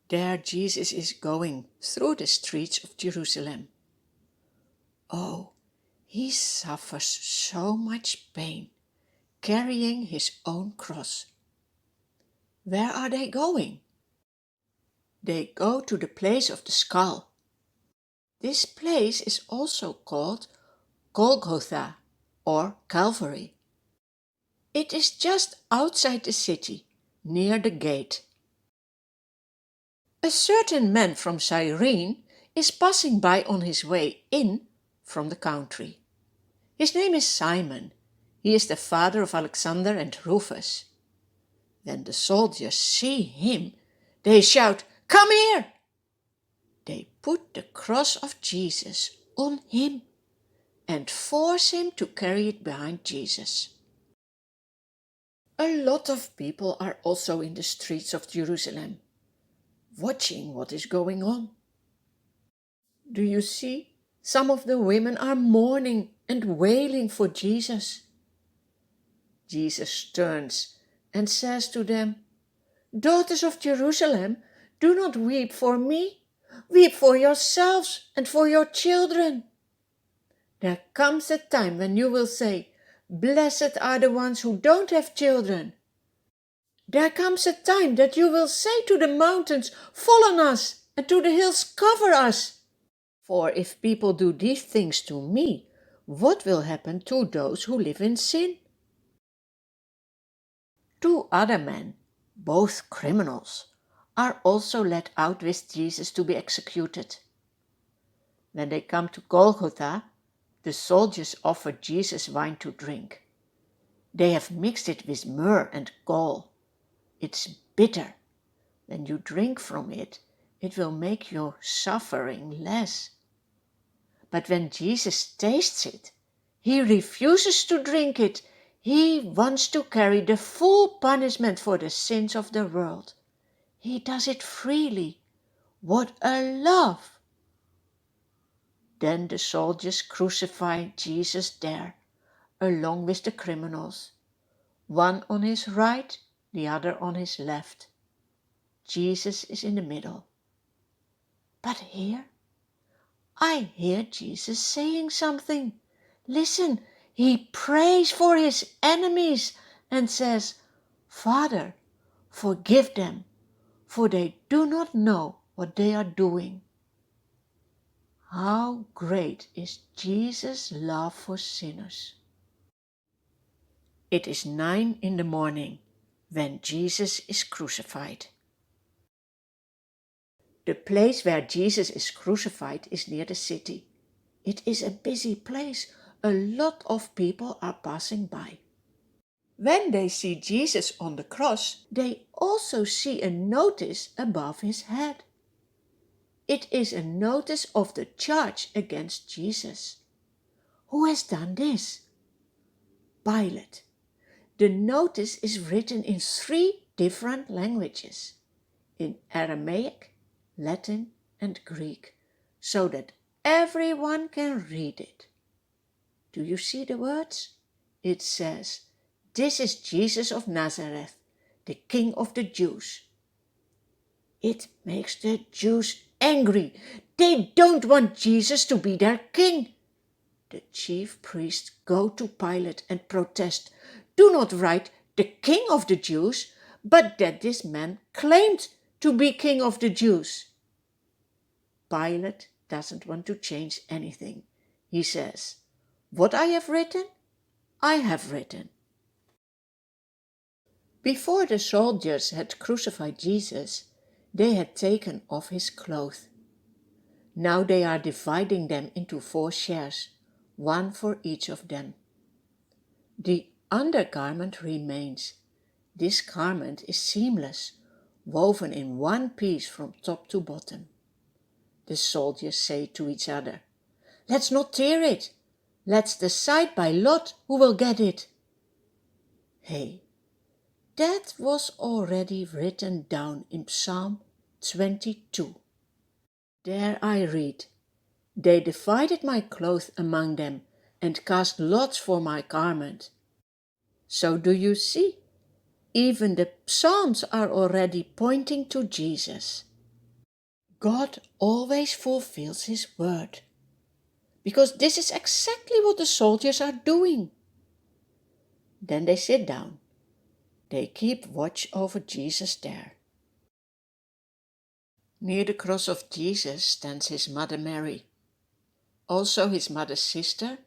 There Jesus is going through the streets of Jerusalem. Oh, he suffers so much pain carrying his own cross. Where are they going? They go to the place of the skull. This place is also called Golgotha or Calvary. It is just outside the city, near the gate. A certain man from Cyrene is passing by on his way in from the country. His name is Simon. He is the father of Alexander and Rufus. When the soldiers see him, they shout, "Come here!" They put the cross of Jesus on him and force him to carry it behind Jesus. A lot of people are also in the streets of Jerusalem, watching what is going on. Do you see? Some of the women are mourning and wailing for Jesus. Jesus turns and says to them, "Daughters of Jerusalem, do not weep for me. Weep for yourselves and for your children. There comes a time when you will say, 'Blessed are the ones who don't have children.' There comes a time that you will say to the mountains, 'Fall on us,' and to the hills, 'Cover us.' For if people do these things to me, what will happen to those who live in sin?" Two other men, both criminals, are also led out with Jesus to be executed. When they come to Golgotha, the soldiers offer Jesus wine to drink. They have mixed it with myrrh and gall. It's bitter. When you drink from it, it will make your suffering less. But when Jesus tastes it, he refuses to drink it. He wants to carry the full punishment for the sins of the world. He does it freely. What a love! Then the soldiers crucify Jesus there, along with the criminals, one on his right, the other on his left. Jesus is in the middle. But here, I hear Jesus saying something. Listen, he prays for his enemies and says, "Father, forgive them, for they do not know what they are doing." How great is Jesus' love for sinners. It is 9 in the morning when Jesus is crucified. The place where Jesus is crucified is near the city. It is a busy place. A lot of people are passing by. When they see Jesus on the cross, they also see a notice above his head. It is a notice of the charge against Jesus. Who has done this? Pilate. The notice is written in 3 different languages, in Aramaic, Latin, and Greek, so that everyone can read it. Do you see the words? It says, "This is Jesus of Nazareth, the King of the Jews." It makes the Jews angry. They don't want Jesus to be their king. The chief priests go to Pilate and protest, "Do not write 'the King of the Jews,' but that this man claimed to be King of the Jews." Pilate doesn't want to change anything. He says, "What I have written, I have written." Before the soldiers had crucified Jesus, they had taken off his clothes. Now they are dividing them into 4 shares, one for each of them. The undergarment remains. This garment is seamless, woven in one piece from top to bottom. The soldiers say to each other, "Let's not tear it. Let's decide by lot who will get it." Hey, that was already written down in Psalm 22. There I read, "They divided my clothes among them and cast lots for my garment." So do you see? Even the Psalms are already pointing to Jesus. God always fulfills his word, because this is exactly what the soldiers are doing. Then they sit down. They keep watch over Jesus there. Near the cross of Jesus stands his mother Mary, also his mother's sister,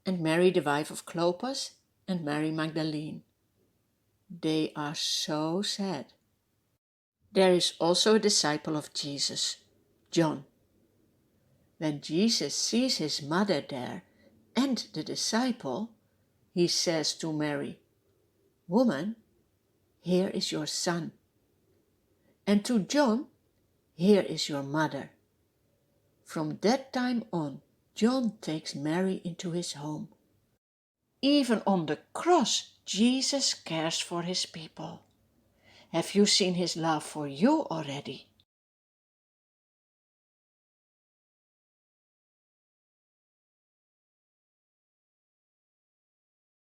and Mary the wife of Clopas, and Mary Magdalene. They are so sad. There is also a disciple of Jesus, John. When Jesus sees his mother there and the disciple, he says to Mary, "Woman, here is your son." And to John, "Here is your mother." From that time on, John takes Mary into his home. Even on the cross, Jesus cares for his people. Have you seen his love for you already?